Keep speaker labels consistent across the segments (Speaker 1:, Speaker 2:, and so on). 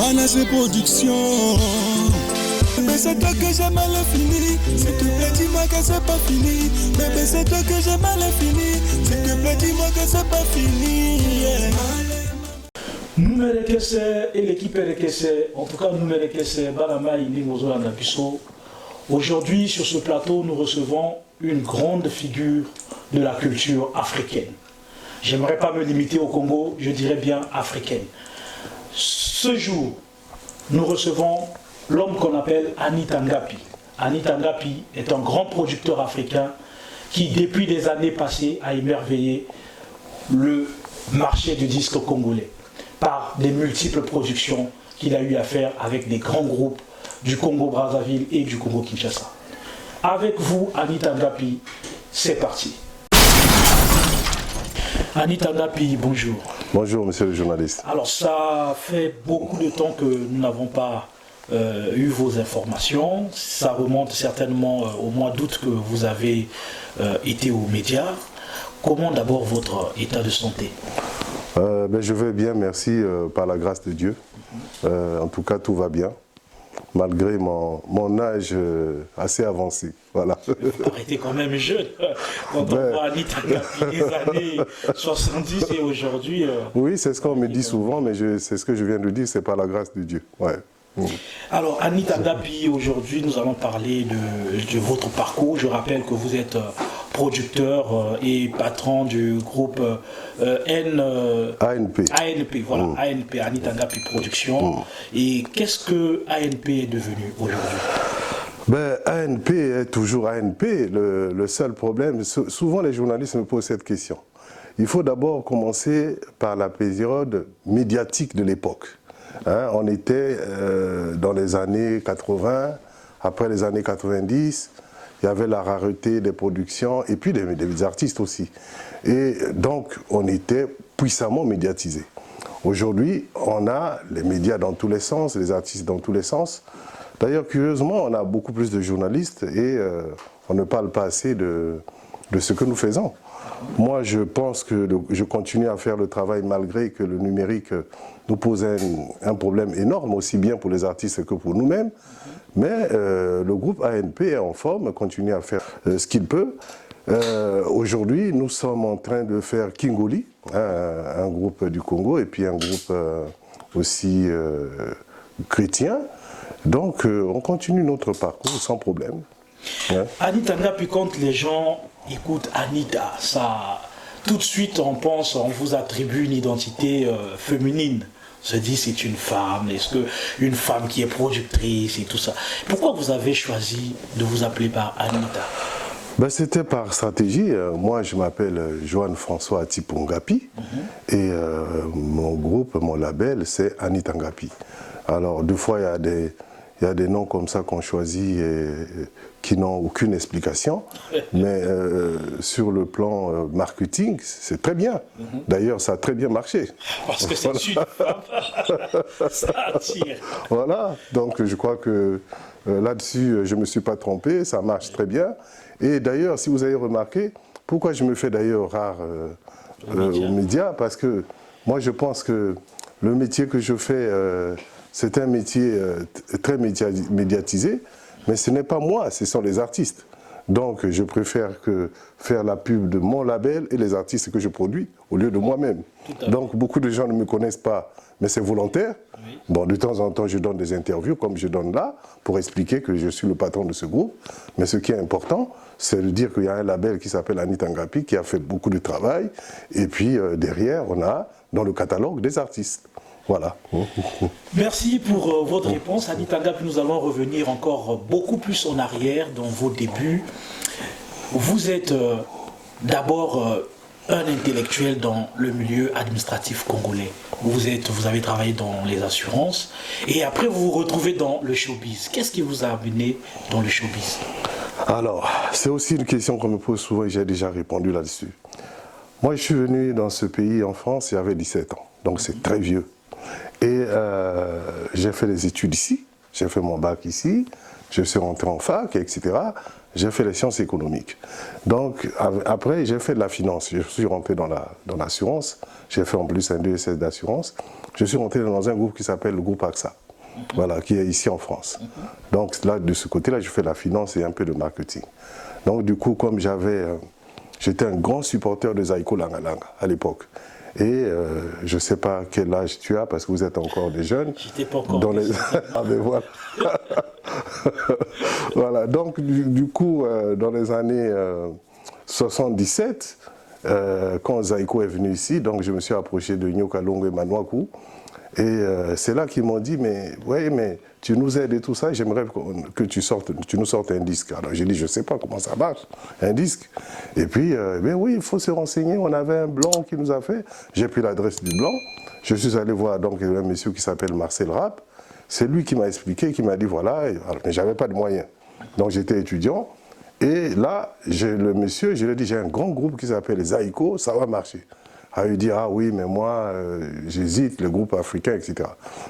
Speaker 1: Manage Production. Mais c'est toi que j'ai mal fini. S'il te plaît, dis-moi que c'est pas fini. Bébé, c'est toi que j'ai mal fini. S'il te plaît, dis-moi que c'est pas fini.
Speaker 2: Nous et l'équipe en tout cas nous Banama Iningozola Piso. Aujourd'hui sur ce plateau nous recevons une grande figure de la culture africaine. J'aimerais pas me limiter au Congo, je dirais bien africaine. Ce jour, nous recevons l'homme qu'on appelle Anita Ngapi. Anita Ngapi est un grand producteur africain qui depuis des années passées a émerveillé le marché du disque congolais par des multiples productions qu'il a eu à faire avec des grands groupes du Congo-Brazzaville et du Congo-Kinshasa. Avec vous, Anita Ngapi, c'est parti. Anita Ngapi, bonjour.
Speaker 3: Bonjour, monsieur le journaliste.
Speaker 2: Alors, ça fait beaucoup de temps que nous n'avons pas eu vos informations. Ça remonte certainement au mois d'août que vous avez été aux médias. Comment d'abord votre état de santé?
Speaker 3: Je vais bien, merci, par la grâce de Dieu. En tout cas, tout va bien, malgré mon âge assez avancé. Voilà.
Speaker 2: Arrêtez quand même jeune. Quand on voit Anita Ngapi des années 70 et aujourd'hui...
Speaker 3: Oui, c'est ce qu'on me dit souvent, mais c'est ce que je viens de dire, c'est par la grâce de Dieu. Ouais.
Speaker 2: Alors, Anita Ngapi, aujourd'hui, nous allons parler de votre parcours. Je rappelle que vous êtes producteur et patron du groupe
Speaker 3: ANP.
Speaker 2: Voilà, ANP, Anita Ngapi Production. Et qu'est-ce que ANP est devenu aujourd'hui?
Speaker 3: ANP est toujours ANP. Le seul problème, souvent les journalistes me posent cette question. Il faut d'abord commencer par la période médiatique de l'époque. On était dans les années 80, après les années 90, il y avait la rareté des productions et puis des artistes aussi. Et donc, on était puissamment médiatisés. Aujourd'hui, on a les médias dans tous les sens, les artistes dans tous les sens. D'ailleurs, curieusement, on a beaucoup plus de journalistes et on ne parle pas assez de ce que nous faisons. Moi, je pense que je continue à faire le travail malgré que le numérique nous pose un problème énorme, aussi bien pour les artistes que pour nous-mêmes. Mais le groupe ANP est en forme, continue à faire ce qu'il peut. Aujourd'hui, nous sommes en train de faire Kingoli, un groupe du Congo, et puis un groupe aussi chrétien. Donc, on continue notre parcours sans problème. Ouais.
Speaker 2: Anita Ngapi, quand les gens écoutent Anita, ça, tout de suite on vous attribue une identité féminine. On se dit c'est une femme, est-ce qu'une femme qui est productrice et tout ça. Pourquoi vous avez choisi de vous appeler par Anita?
Speaker 3: C'était par stratégie. Moi je m'appelle Joanne François Atipo Ngapi et mon groupe, mon label c'est Anita Ngapi. Alors deux fois il y a des noms comme ça qu'on choisit et qui n'ont aucune explication, mais sur le plan marketing, c'est très bien. D'ailleurs, ça a très bien marché.
Speaker 2: Parce que c'est une femme, ça attire.
Speaker 3: Voilà, donc je crois que là-dessus, je ne me suis pas trompé, ça marche très bien. Et d'ailleurs, si vous avez remarqué, pourquoi je me fais d'ailleurs rare aux médias, parce que moi je pense que le métier que je fais, c'est un métier très médiatisé, mais ce n'est pas moi, ce sont les artistes. Donc je préfère faire la pub de mon label et les artistes que je produis au lieu de moi-même. Donc beaucoup de gens ne me connaissent pas, mais c'est volontaire. Oui. Bon, de temps en temps, je donne des interviews comme je donne là, pour expliquer que je suis le patron de ce groupe. Mais ce qui est important, c'est de dire qu'il y a un label qui s'appelle Anita Ngapi, qui a fait beaucoup de travail. Et puis derrière, on a dans le catalogue des artistes. Voilà.
Speaker 2: Merci pour votre réponse, Anita Ngapi. Nous allons revenir encore beaucoup plus en arrière dans vos débuts. Vous êtes d'abord un intellectuel dans le milieu administratif congolais. Vous avez travaillé dans les assurances et après vous vous retrouvez dans le showbiz. Qu'est-ce qui vous a amené dans le showbiz?
Speaker 3: Alors, c'est aussi une question qu'on me pose souvent et j'ai déjà répondu là-dessus. Moi, je suis venu dans ce pays en France, j'avais 17 ans, donc c'est très vieux. Et j'ai fait les études ici, j'ai fait mon bac ici, je suis rentré en fac, etc. J'ai fait les sciences économiques. Donc après, j'ai fait de la finance, je suis rentré dans l'assurance, J'ai fait en plus un DSS d'assurance. Je suis rentré dans un groupe qui s'appelle le groupe AXA, voilà, qui est ici en France. Donc là, de ce côté-là, je fais la finance et un peu de marketing. Donc du coup, comme j'étais un grand supporter de Zaïko Langa Langa à l'époque. Et je ne sais pas quel âge tu as, parce que vous êtes encore des jeunes.
Speaker 2: J'étais pas encore
Speaker 3: dans les... Ah ben voilà. Voilà, donc du coup, dans les années 77, quand Zaïko est venu ici, donc je me suis approché de Nyoka Longo et Manwaku. Et c'est là qu'ils m'ont dit, mais ouais, mais tu nous aides et tout ça, j'aimerais que tu nous sortes un disque. Alors j'ai dit, je ne sais pas comment ça marche, un disque. Et puis, ben oui, il faut se renseigner, on avait un blanc qui nous a fait. J'ai pris l'adresse du blanc, je suis allé voir donc un monsieur qui s'appelle Marcel Rapp. C'est lui qui m'a expliqué, qui m'a dit, voilà, mais je n'avais pas de moyens. Donc j'étais étudiant. Et là, le monsieur, je lui ai dit, j'ai un grand groupe qui s'appelle Zaïko, ça va marcher. A eu dit, ah oui, mais moi, j'hésite, le groupe africain, etc.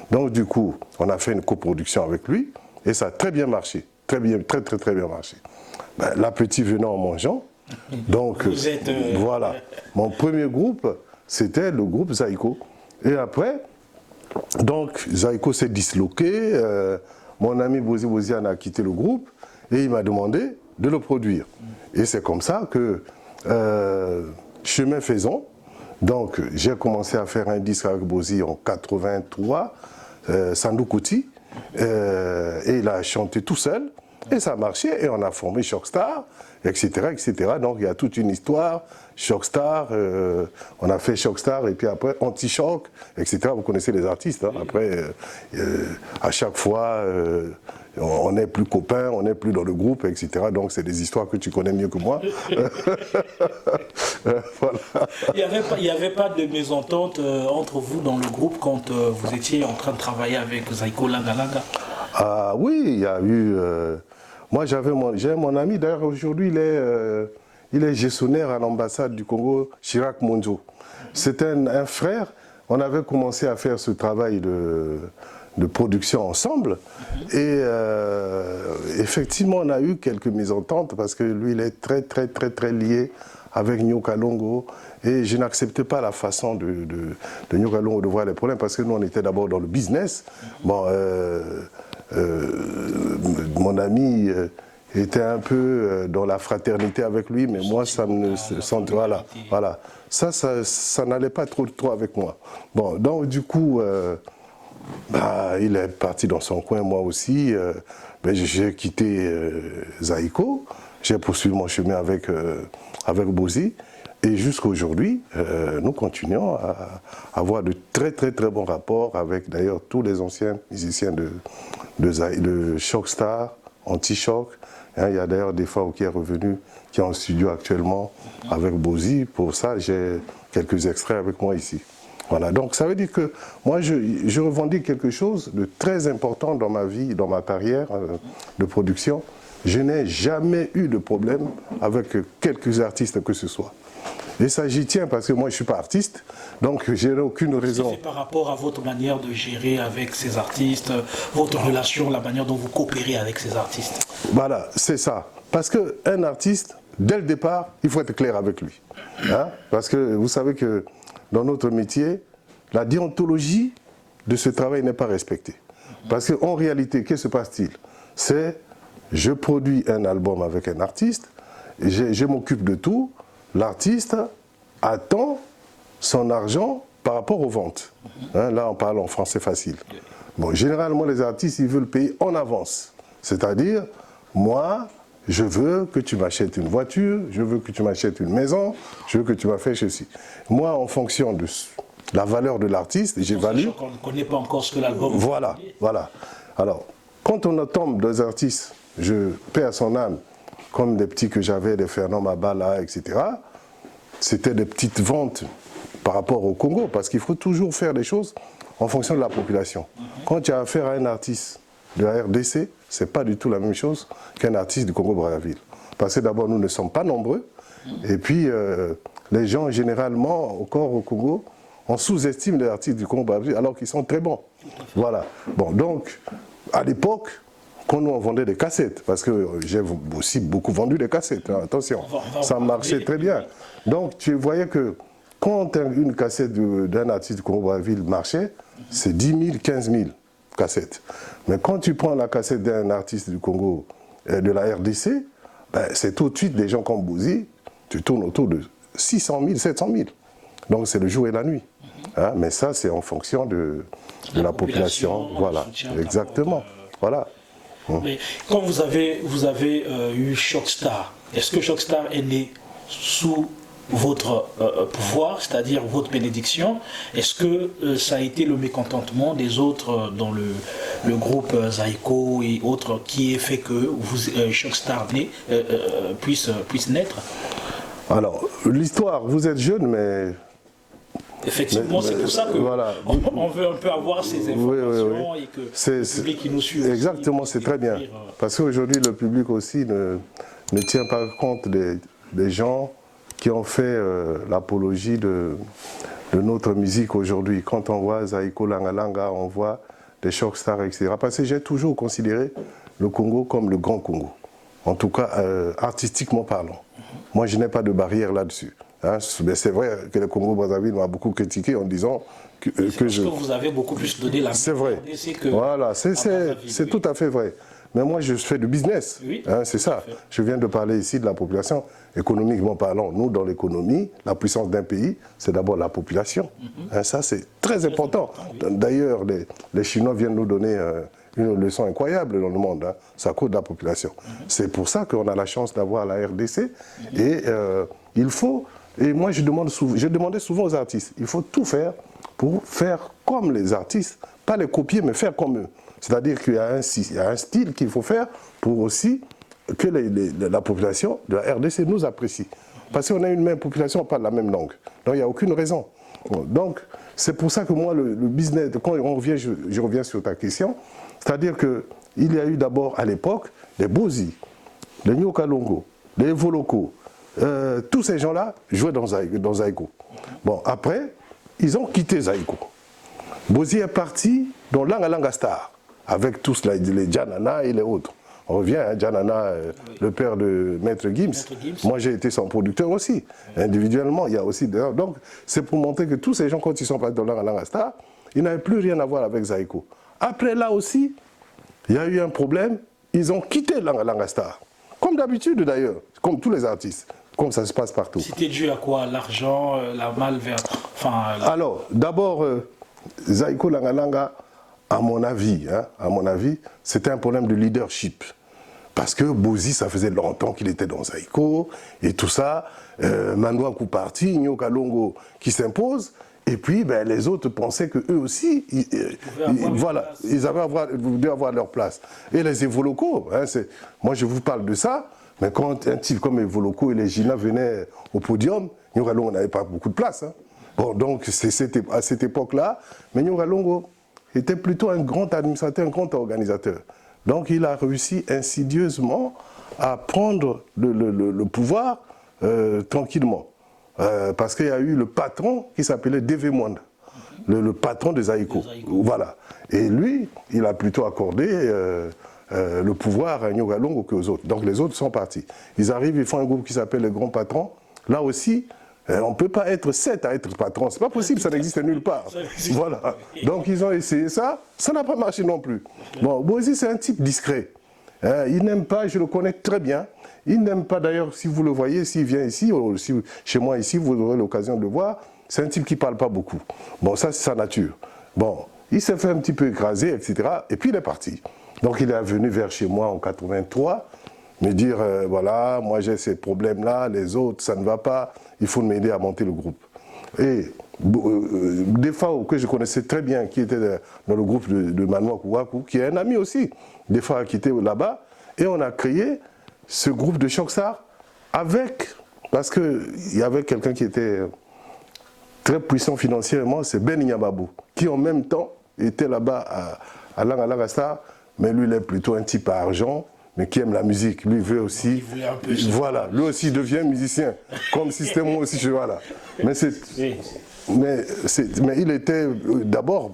Speaker 3: Donc du coup, on a fait une coproduction avec lui, et ça a très bien marché, très bien marché. Ben, l'appétit venant en mangeant, donc voilà, mon premier groupe, c'était le groupe Zaïko. Et après, donc Zaïko s'est disloqué, mon ami Bozi Bozian a quitté le groupe, et il m'a demandé de le produire. Et c'est comme ça que, chemin faisant, donc j'ai commencé à faire un disque avec Bozi en 83, Sandou Kouti, et il a chanté tout seul, et ça a marché, et on a formé Shockstar, etc., etc. Donc il y a toute une histoire, Shockstar, on a fait Shockstar, et puis après Anti-Choc, etc. Vous connaissez les artistes, hein. Après, à chaque fois, on n'est plus copains, on n'est plus dans le groupe, etc. Donc c'est des histoires que tu connais mieux que moi. Voilà.
Speaker 2: Il n'y avait pas de mésentente entre vous dans le groupe quand vous étiez en train de travailler avec Zaïko Langa Langa?
Speaker 3: Ah oui, il y a eu... moi j'ai mon ami, d'ailleurs aujourd'hui il est gestionnaire à l'ambassade du Congo, Chirac Monjo. C'était un frère, on avait commencé à faire ce travail de production ensemble, et effectivement on a eu quelques mésententes parce que lui il est très lié avec Nyoka Longo, et je n'acceptais pas la façon de Nyoka Longo de voir les problèmes, parce que nous on était d'abord dans le business. Bon, mon ami était un peu dans la fraternité avec lui, mais moi ça me sentait, voilà. Ça n'allait pas trop avec moi. Bon, donc du coup, il est parti dans son coin, moi aussi. J'ai quitté Zaïko, j'ai poursuivi mon chemin avec Bozi, et jusqu'à aujourd'hui, nous continuons à avoir de très bons rapports avec d'ailleurs tous les anciens musiciens de Shockstar, Anti-Choc. Hein, il y a d'ailleurs des fois qui est revenu, qui est en studio actuellement avec Bozi. Pour ça, j'ai quelques extraits avec moi ici. Voilà, donc ça veut dire que moi je revendique quelque chose de très important dans ma vie, dans ma carrière de production. Je n'ai jamais eu de problème avec quelques artistes que ce soit. Et ça j'y tiens parce que moi je ne suis pas artiste, donc je n'ai aucune raison.
Speaker 2: C'est par rapport à votre manière de gérer avec ces artistes, votre relation, la manière dont vous coopérez avec ces artistes.
Speaker 3: Voilà, c'est ça. Parce qu'un artiste, dès le départ, il faut être clair avec lui. Hein? Parce que vous savez que dans notre métier, la déontologie de ce travail n'est pas respectée. Parce qu'en réalité, que se passe-t-il? C'est, je produis un album avec un artiste, je m'occupe de tout, l'artiste attend son argent par rapport aux ventes. Hein, là, on parle en français facile. Bon, généralement, les artistes, ils veulent payer en avance. C'est-à-dire, moi, je veux que tu m'achètes une voiture, je veux que tu m'achètes une maison, je veux que tu m'achètes ceci. Moi, en fonction de la valeur de l'artiste, j'évalue.
Speaker 2: On ne connaît pas encore ce que l'album.
Speaker 3: Voilà. Alors, quand on tombe des artistes, je perds son âme, comme des petits que j'avais, des Fernand Mabala, etc. C'était des petites ventes par rapport au Congo, parce qu'il faut toujours faire des choses en fonction de la population. Quand tu as affaire à un artiste de la RDC, ce n'est pas du tout la même chose qu'un artiste du Congo-Brazzaville. Parce que d'abord, nous ne sommes pas nombreux, et puis les gens, généralement, encore au Congo, on sous-estime les artistes du Congo-Brazzaville alors qu'ils sont très bons. Voilà. Bon, donc, à l'époque, quand nous on vendait des cassettes, parce que j'ai aussi beaucoup vendu des cassettes, hein, attention, ça marchait très bien. Donc tu voyais que quand une cassette d'un artiste de Congo-Brazzaville marchait, c'est 10 000, 15 000 cassettes. Mais quand tu prends la cassette d'un artiste du Congo, de la RDC, ben, c'est tout de suite des gens comme Bouzy, tu tournes autour de 600 000, 700 000. Donc c'est le jour et la nuit. Hein, mais ça, c'est en fonction de la population. Voilà, exactement. Voilà.
Speaker 2: Mais quand vous avez eu Chocstar, est-ce que Chocstar est né sous votre pouvoir, c'est-à-dire votre bénédiction? Est-ce que ça a été le mécontentement des autres dans le groupe Zaïko et autres qui a fait que Chocstar puisse naître?
Speaker 3: Alors, l'histoire, vous êtes jeune, mais...
Speaker 2: Effectivement, c'est pour ça que
Speaker 3: voilà.
Speaker 2: on veut un peu avoir ces informations et que le public qui nous suit.
Speaker 3: Exactement, c'est très bien. Parce qu'aujourd'hui, le public aussi ne tient pas compte des gens qui ont fait l'apologie de notre musique aujourd'hui. Quand on voit Zaïko Langalanga, on voit des Chocstar, etc. Parce que j'ai toujours considéré le Congo comme le grand Congo. En tout cas, artistiquement parlant. Moi, je n'ai pas de barrière là-dessus. Hein, mais c'est vrai que le Congo-Brazzaville m'a beaucoup critiqué en disant que
Speaker 2: vous avez beaucoup plus donné la...
Speaker 3: C'est vrai. Voilà, c'est tout à fait vrai. Mais moi, je fais du business. Oui, hein, c'est ça. Je viens de parler ici de la population. Économiquement parlant, nous, dans l'économie, la puissance d'un pays, c'est d'abord la population. Hein, ça, c'est très important. D'ailleurs, les Chinois viennent nous donner une leçon incroyable dans le monde. Hein. Ça coûte la population. C'est pour ça qu'on a la chance d'avoir la RDC. Et il faut... Et moi, je demandais souvent aux artistes, il faut tout faire pour faire comme les artistes, pas les copier, mais faire comme eux. C'est-à-dire qu'il y a un style qu'il faut faire pour aussi que la population de la RDC nous apprécie. Parce qu'on a une même population, on parle la même langue. Donc il n'y a aucune raison. Donc c'est pour ça que moi, le business, quand je reviens sur ta question, c'est-à-dire qu'il y a eu d'abord à l'époque les Bozi, les Nyokalongo, les Voloko. Tous ces gens-là jouaient dans Zaïko. Bon, après, ils ont quitté Zaïko. Bozi est parti dans Langalanga Star, avec tous les Djanana et les autres. On revient, hein, Djanana, le père de Maître Gims. Moi, j'ai été son producteur aussi. Individuellement, il y a aussi... Donc, c'est pour montrer que tous ces gens, quand ils sont partis dans Langalanga Star, ils n'avaient plus rien à voir avec Zaïko. Après, là aussi, il y a eu un problème. Ils ont quitté Langalanga Star. Comme d'habitude, d'ailleurs, comme tous les artistes. Comme ça se passe partout.
Speaker 2: C'était dû à quoi? L'argent, la malveillance?
Speaker 3: Alors, d'abord, Zaïko Langalanga, à mon avis, c'était un problème de leadership. Parce que Bozi, ça faisait longtemps qu'il était dans Zaïko, et tout ça. Manouakou parti, Nyokalongo qui s'impose, et puis ben, les autres pensaient qu'eux aussi, ils devaient avoir leur place. Et les Evoloko, hein, moi je vous parle de ça, mais quand un type comme Evoloko et les Gina venaient au podium, Nyokalongo n'avait pas beaucoup de place. Hein. Bon, donc c'était à cette époque-là, mais Nyokalongo était plutôt un grand administrateur, un grand organisateur. Donc il a réussi insidieusement à prendre le pouvoir tranquillement. Parce qu'il y a eu le patron qui s'appelait Deve Mwanda, le patron de Zaïko. Voilà. Et lui, il a plutôt accordé le pouvoir à Nyokalongo qu'aux autres. Donc les autres sont partis. Ils arrivent, ils font un groupe qui s'appelle les Grands Patrons. Là aussi, on ne peut pas être 7 à être patron. C'est pas possible, ça n'existe nulle part. Voilà. Donc ils ont essayé ça, ça n'a pas marché non plus. Bon, Bozi, c'est un type discret. Il n'aime pas, je le connais très bien. Il n'aime pas d'ailleurs, si vous le voyez, s'il vient ici, ou si, chez moi ici, vous aurez l'occasion de le voir, c'est un type qui ne parle pas beaucoup. Bon, ça c'est sa nature. Bon, il s'est fait un petit peu écraser, etc. Et puis il est parti. Donc il est venu vers chez moi en 83, me dire, voilà, moi j'ai ces problèmes-là, les autres, ça ne va pas, il faut m'aider à monter le groupe. Et des fois que je connaissais très bien, qui était dans le groupe de Manouakou, qui est un ami aussi, des fois qui était là-bas, et on a créé ce groupe de Chocstar parce qu'il y avait quelqu'un qui était très puissant financièrement, c'est Ben Nyababou, qui en même temps était là-bas à Langalanga Star, mais lui il est plutôt un type à argent, mais qui aime la musique. Lui veut aussi, voilà, lui aussi devient musicien, comme si c'était moi aussi, voilà. Mais il était d'abord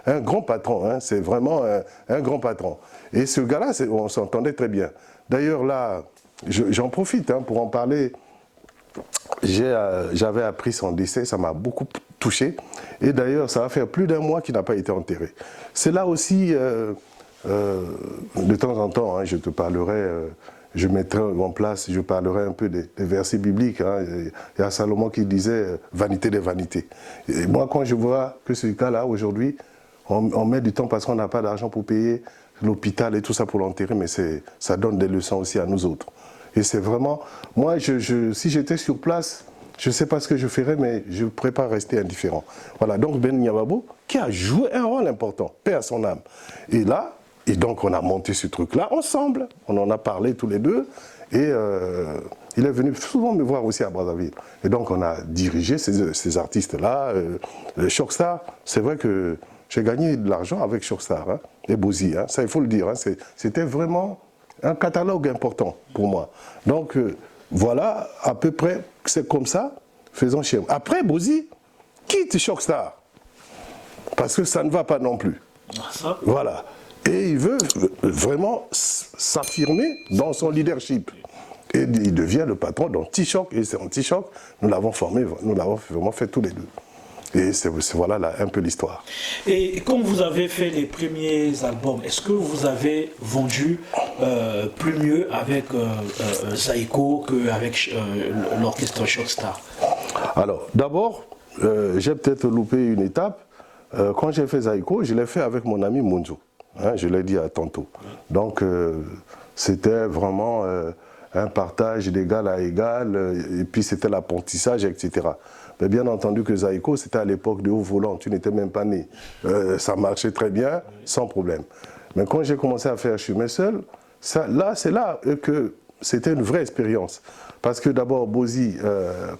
Speaker 3: un grand patron, hein, c'est vraiment un grand patron. Et ce gars-là, on s'entendait très bien. D'ailleurs là, j'en profite hein, pour en parler. j'avais appris son décès, ça m'a beaucoup touché. Et d'ailleurs, ça va faire plus d'1 mois qu'il n'a pas été enterré. C'est là aussi, de temps en temps, hein, je te parlerai, je mettrai en place, je parlerai un peu des versets bibliques. Hein. Il y a Salomon qui disait « vanité des vanités ». Et moi, quand je vois que ce cas-là, aujourd'hui, on met du temps parce qu'on n'a pas d'argent pour payer l'hôpital et tout ça pour l'enterrer, mais ça donne des leçons aussi à nous autres. Et c'est vraiment, moi, si j'étais sur place, je ne sais pas ce que je ferais, mais je ne pourrais pas rester indifférent. Voilà, donc Ben Nyababo, qui a joué un rôle important, paix à son âme. Et là, et donc on a monté ce truc-là ensemble, on en a parlé tous les deux, et il est venu souvent me voir aussi à Brazzaville. Et donc on a dirigé ces artistes-là. Shockstar, c'est vrai que j'ai gagné de l'argent avec Shockstar, hein, et Bozi, hein, ça il faut le dire, hein, c'était vraiment un catalogue important pour moi. Donc voilà, à peu près, c'est comme ça, faisons chez moi. Après, Bozi quitte Shockstar, parce que ça ne va pas non plus.
Speaker 2: Ça.
Speaker 3: Voilà. Et il veut vraiment s'affirmer dans son leadership. Et il devient le patron d'Anti-Choc, et c'est Anti-Choc, nous l'avons formé, nous l'avons vraiment fait tous les deux. Et c'est voilà là, un peu l'histoire.
Speaker 2: Et quand vous avez fait les premiers albums, est-ce que vous avez vendu plus mieux avec Zaïko qu'avec l'orchestre Shockstar?
Speaker 3: Alors, d'abord, j'ai peut-être loupé une étape. Quand j'ai fait Zaïko, je l'ai fait avec mon ami Munzo. Hein, je l'ai dit tantôt. Donc, c'était vraiment un partage d'égal à égal, et puis c'était l'apprentissage, etc. Mais bien entendu que Zaïko, c'était à l'époque de Haut Volant, tu n'étais même pas né. Ça marchait très bien, sans problème. Mais quand j'ai commencé à faire Chemin Seul, c'est là que c'était une vraie expérience. Parce que d'abord, Bozi,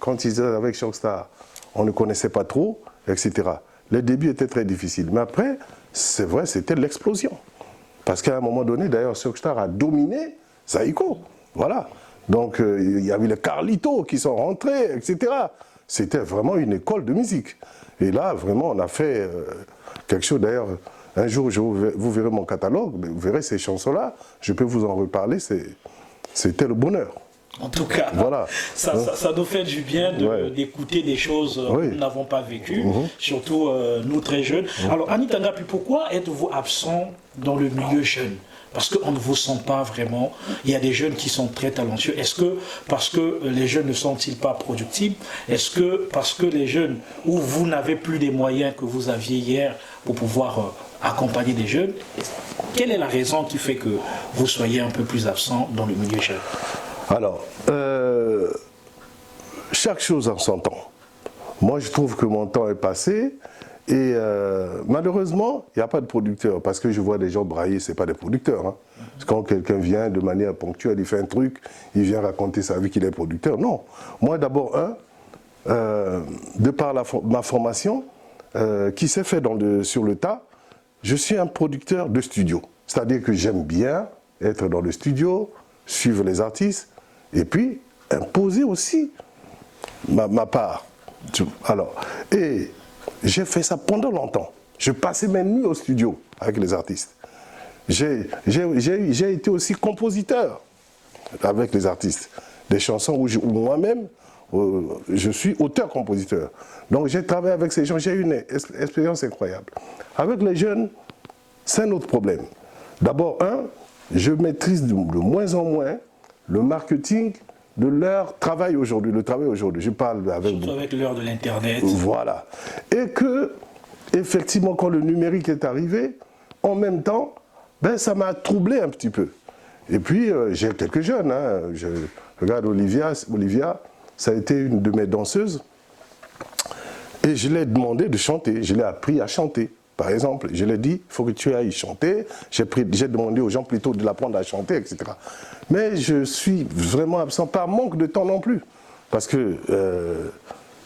Speaker 3: quand il était avec Shockstar, on ne connaissait pas trop, etc. Les débuts étaient très difficiles. Mais après, c'est vrai, c'était l'explosion. Parce qu'à un moment donné, d'ailleurs, Shockstar a dominé Zaïko. Voilà. Donc, il y avait les Carlitos qui sont rentrés, etc. C'était vraiment une école de musique. Et là, vraiment, on a fait quelque chose. D'ailleurs, un jour, vous verrez mon catalogue, vous verrez ces chansons-là. Je peux vous en reparler. C'était le bonheur.
Speaker 2: En tout cas,
Speaker 3: voilà.
Speaker 2: ça nous fait du bien d'écouter des choses que nous n'avons pas vécues, surtout nous très jeunes. Alors, Anita Ngapi, pourquoi êtes-vous absent dans le milieu jeune? Parce qu'on ne vous sent pas vraiment. Il y a des jeunes qui sont très talentueux. Est-ce que parce que les jeunes ne sont-ils pas productifs? Est-ce que parce que les jeunes, ou vous n'avez plus les moyens que vous aviez hier pour pouvoir accompagner des jeunes? Quelle est la raison qui fait que vous soyez un peu plus absent dans le milieu jeune?
Speaker 3: Alors, chaque chose en son temps. Moi, je trouve que mon temps est passé. Et malheureusement, il n'y a pas de producteur, parce que je vois des gens brailler, ce n'est pas des producteurs. Hein. Quand quelqu'un vient de manière ponctuelle, il fait un truc, il vient raconter sa vie qu'il est producteur. Non. Moi, d'abord, de par ma formation, qui s'est fait sur le tas, je suis un producteur de studio. C'est-à-dire que j'aime bien être dans le studio, suivre les artistes, et puis imposer aussi ma part. Alors, et j'ai fait ça pendant longtemps. Je passais mes nuits au studio avec les artistes. J'ai été aussi compositeur avec les artistes. Des chansons où moi-même, je suis auteur-compositeur. Donc j'ai travaillé avec ces gens, j'ai eu une expérience incroyable. Avec les jeunes, c'est un autre problème. D'abord, je maîtrise de moins en moins le marketing de leur travail aujourd'hui, le travail aujourd'hui. Je parle avec
Speaker 2: surtout avec l'heure de l'Internet.
Speaker 3: Voilà. Et que, effectivement, quand le numérique est arrivé, en même temps, ben, ça m'a troublé un petit peu. Et puis, j'ai quelques jeunes. Hein. Je regarde Olivia, ça a été une de mes danseuses. Et je lui ai demandé de chanter. Je l'ai appris à chanter. Par exemple, je lui ai dit, il faut que tu ailles chanter. J'ai demandé aux gens plutôt de l'apprendre à chanter, etc. Mais je suis vraiment absent, par manque de temps non plus. Parce que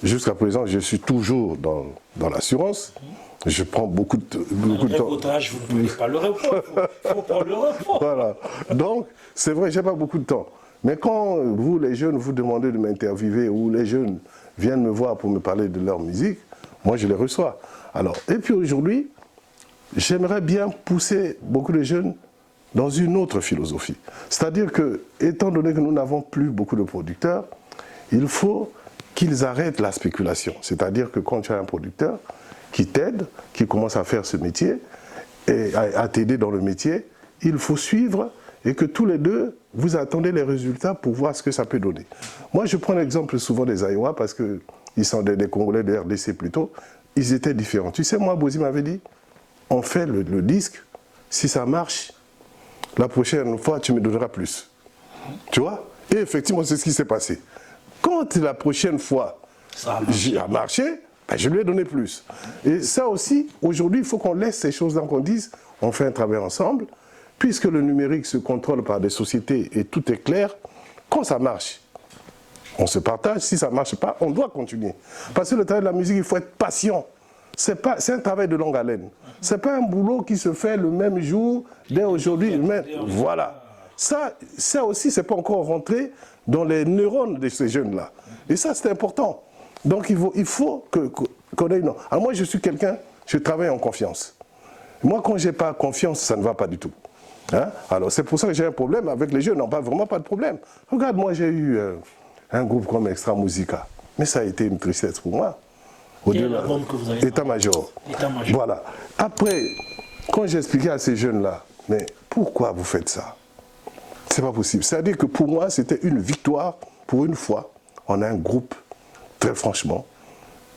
Speaker 3: jusqu'à présent, je suis toujours dans l'assurance. Je prends beaucoup de temps.
Speaker 2: Votre âge, vous ne pouvez pas le repos. Il faut prendre le repos.
Speaker 3: Voilà. Donc, c'est vrai, je n'ai pas beaucoup de temps. Mais quand vous, les jeunes, vous demandez de m'interviewer ou les jeunes viennent me voir pour me parler de leur musique, moi, je les reçois. Alors, et puis aujourd'hui, j'aimerais bien pousser beaucoup de jeunes dans une autre philosophie. C'est-à-dire que, étant donné que nous n'avons plus beaucoup de producteurs, il faut qu'ils arrêtent la spéculation. C'est-à-dire que quand tu as un producteur qui t'aide, qui commence à faire ce métier, et à t'aider dans le métier, il faut suivre et que tous les deux, vous attendez les résultats pour voir ce que ça peut donner. Moi, je prends l'exemple souvent des Aïwa parce qu'ils sont des Congolais de RDC plutôt, ils étaient différents. Tu sais, moi, Bozi m'avait dit, on fait le disque, si ça marche, la prochaine fois, tu me donneras plus. Tu vois? Et effectivement, c'est ce qui s'est passé. Quand la prochaine fois, ça a marché, ben, je lui ai donné plus. Et ça aussi, aujourd'hui, il faut qu'on laisse ces choses-là, qu'on dise, on fait un travail ensemble, puisque le numérique se contrôle par des sociétés et tout est clair, quand ça marche, on se partage. Si ça ne marche pas, on doit continuer. Parce que le travail de la musique, il faut être patient. C'est un travail de longue haleine. Ce n'est pas un boulot qui se fait le même jour, dès aujourd'hui. Voilà. Ça aussi, ce n'est pas encore rentré dans les neurones de ces jeunes-là. Et ça, c'est important. Donc, il faut qu'on ait une... Alors moi, je suis quelqu'un, je travaille en confiance. Moi, quand je n'ai pas confiance, ça ne va pas du tout. Hein? Alors, c'est pour ça que j'ai un problème avec les jeunes. Non, vraiment pas de problème. Regarde, moi, j'ai eu un groupe comme Extra Musica. Mais ça a été une tristesse pour moi. État-major. Voilà. Après, quand j'ai expliqué à ces jeunes-là, mais pourquoi vous faites ça? C'est pas possible. C'est-à-dire que pour moi, c'était une victoire. Pour une fois, on a un groupe, très franchement,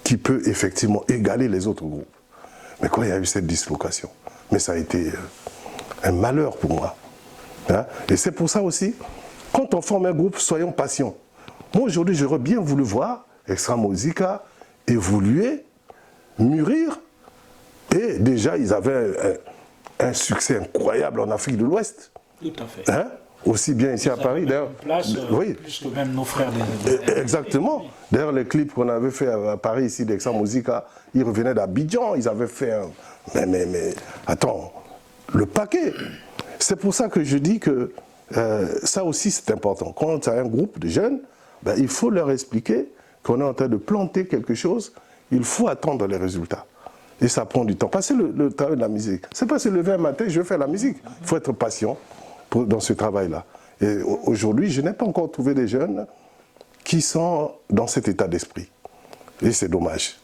Speaker 3: qui peut effectivement égaler les autres groupes. Mais quand il y a eu cette dislocation, mais ça a été un malheur pour moi. Hein? Et c'est pour ça aussi, quand on forme un groupe, soyons patients. Moi, aujourd'hui, j'aurais bien voulu voir Extra Musica évoluer, mûrir. Et déjà, ils avaient un succès incroyable en Afrique de l'Ouest.
Speaker 2: Tout à fait.
Speaker 3: Hein? Aussi bien ici à Paris, d'ailleurs.
Speaker 2: Oui. Plus que même nos frères.
Speaker 3: Exactement. D'ailleurs, les clips qu'on avait fait à Paris, ici, d'Extra Musica, ils revenaient d'Abidjan, ils avaient fait un... Mais attends, le paquet. C'est pour ça que je dis que ça aussi, c'est important. Quand tu as un groupe de jeunes, ben, il faut leur expliquer qu'on est en train de planter quelque chose, il faut attendre les résultats. Et ça prend du temps. Parce que le travail de la musique, c'est pas se lever un matin, je vais faire la musique. Il faut être patient dans ce travail-là. Et aujourd'hui, je n'ai pas encore trouvé des jeunes qui sont dans cet état d'esprit. Et c'est dommage.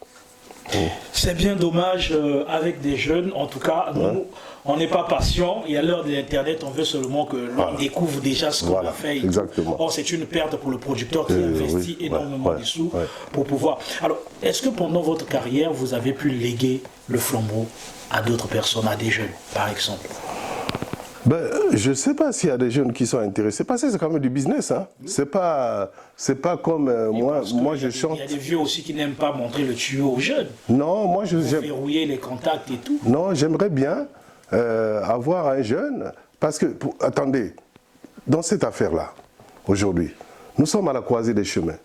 Speaker 2: C'est bien dommage avec des jeunes. En tout cas, nous, on n'est pas patient. Et à l'heure de l'Internet, on veut seulement que l'on découvre déjà ce qu'on a fait.
Speaker 3: Exactement.
Speaker 2: Or, c'est une perte pour le producteur qui investit énormément de sous pour pouvoir... Alors, est-ce que pendant votre carrière, vous avez pu léguer le flambeau à d'autres personnes, à des jeunes, par exemple?
Speaker 3: Ben, je ne sais pas s'il y a des jeunes qui sont intéressés. Parce que c'est quand même du business. Hein. C'est pas comme moi je chante.
Speaker 2: Il y a des vieux aussi qui n'aiment pas montrer le tuyau aux jeunes.
Speaker 3: Non, moi je...
Speaker 2: verrouiller les contacts et tout.
Speaker 3: Non, j'aimerais bien avoir un jeune. Parce que, attendez, dans cette affaire-là, aujourd'hui, nous sommes à la croisée des chemins.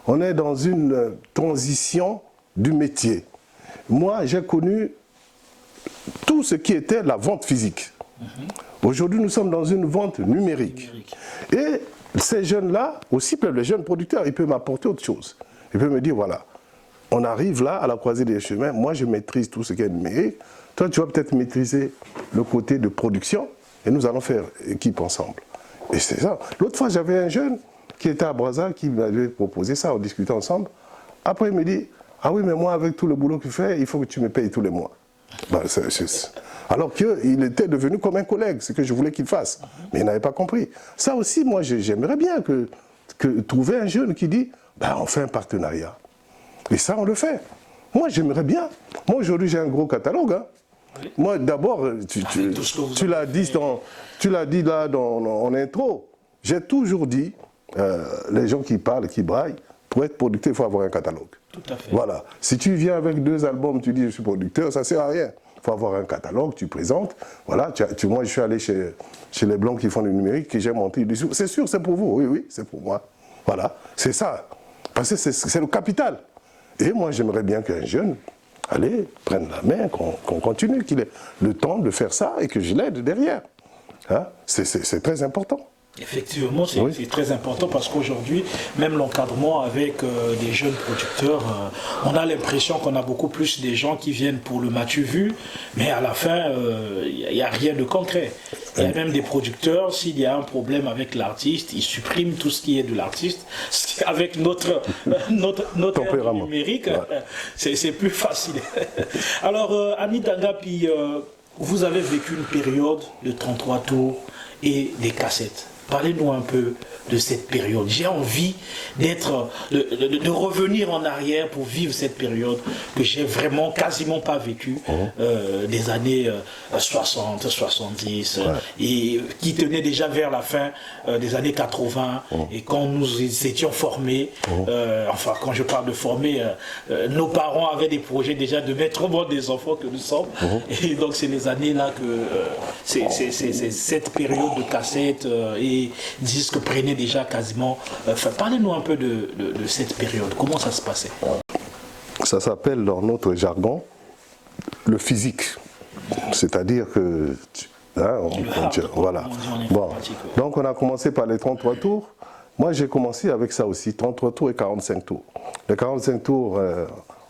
Speaker 3: On est dans une transition du métier. Moi, j'ai connu tout ce qui était la vente physique. Aujourd'hui, nous sommes dans une vente numérique. Et ces jeunes-là, aussi les jeunes producteurs, ils peuvent m'apporter autre chose. Ils peuvent me dire, voilà, on arrive là, à la croisée des chemins, moi je maîtrise tout ce qui est numérique, toi tu vas peut-être maîtriser le côté de production, et nous allons faire équipe ensemble. Et c'est ça. L'autre fois, j'avais un jeune qui était à Brazza, qui m'avait proposé ça, on discutait ensemble. Après, il me dit, ah oui, mais moi, avec tout le boulot que tu fais, il faut que tu me payes tous les mois. Ben, alors qu'il était devenu comme un collègue, ce que je voulais qu'il fasse. Mais il n'avait pas compris. Ça aussi, moi, j'aimerais bien que trouver un jeune qui dit, ben, on fait un partenariat. Et ça, on le fait. Moi, j'aimerais bien. Moi, aujourd'hui, j'ai un gros catalogue. Hein. Oui. Moi, d'abord, tu l'as dit là en intro. J'ai toujours dit, les gens qui parlent, qui braillent, pour être producteur, il faut avoir un catalogue.
Speaker 2: Tout à fait.
Speaker 3: Voilà. Si tu viens avec 2 albums, tu dis je suis producteur, ça ne sert à rien. Il faut avoir un catalogue, tu présentes. Voilà. Moi, je suis allé chez les Blancs qui font du numérique, que j'ai monté dessus. C'est sûr, c'est pour vous. Oui, oui, c'est pour moi. Voilà. C'est ça. Parce que c'est le capital. Et moi, j'aimerais bien qu'un jeune, allez, prenne la main, qu'on continue, qu'il ait le temps de faire ça et que je l'aide derrière. Hein? C'est très important.
Speaker 2: Effectivement, c'est très important parce qu'aujourd'hui, même l'encadrement avec des jeunes producteurs, on a l'impression qu'on a beaucoup plus des gens qui viennent pour le matu vu, mais à la fin, il n'y a rien de concret. Il y a même des producteurs, s'il y a un problème avec l'artiste, ils suppriment tout ce qui est de l'artiste. Avec notre ère numérique, ouais. C'est plus facile. Alors, Annie Dangapi, vous avez vécu une période de 33 tours et des cassettes. Parlez-nous un peu de cette période. J'ai envie de revenir en arrière pour vivre cette période que j'ai vraiment quasiment pas vécue, des années 60, 70, ouais. Et qui tenait déjà vers la fin des années 80, et quand nous étions formés, enfin quand je parle de former, nos parents avaient des projets déjà de mettre au monde des enfants que nous sommes, et donc c'est les années là que c'est cette période de cassette et disques prenaient déjà quasiment. Parlez-nous un peu de cette période. Comment ça se passait?
Speaker 3: Ça s'appelle dans notre jargon le physique. C'est-à-dire que... voilà. Bon. Donc on a commencé par les 33 tours. Moi j'ai commencé avec ça aussi, 33 tours et 45 tours. Les 45 tours,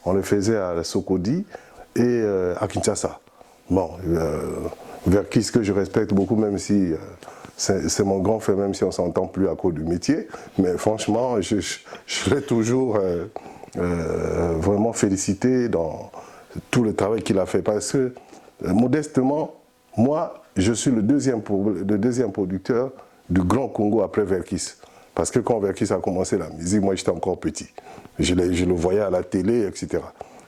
Speaker 3: on les faisait à Sokodi et à Kinshasa. Bon, Verkis que je respecte beaucoup, même si... c'est mon grand frère, même si on ne s'entend plus à cause du métier. Mais franchement, je l'ai toujours vraiment félicité dans tout le travail qu'il a fait. Parce que, modestement, moi, je suis le deuxième producteur du Grand Congo après Verkis. Parce que quand Verkis a commencé la musique, moi j'étais encore petit. Je le voyais à la télé, etc.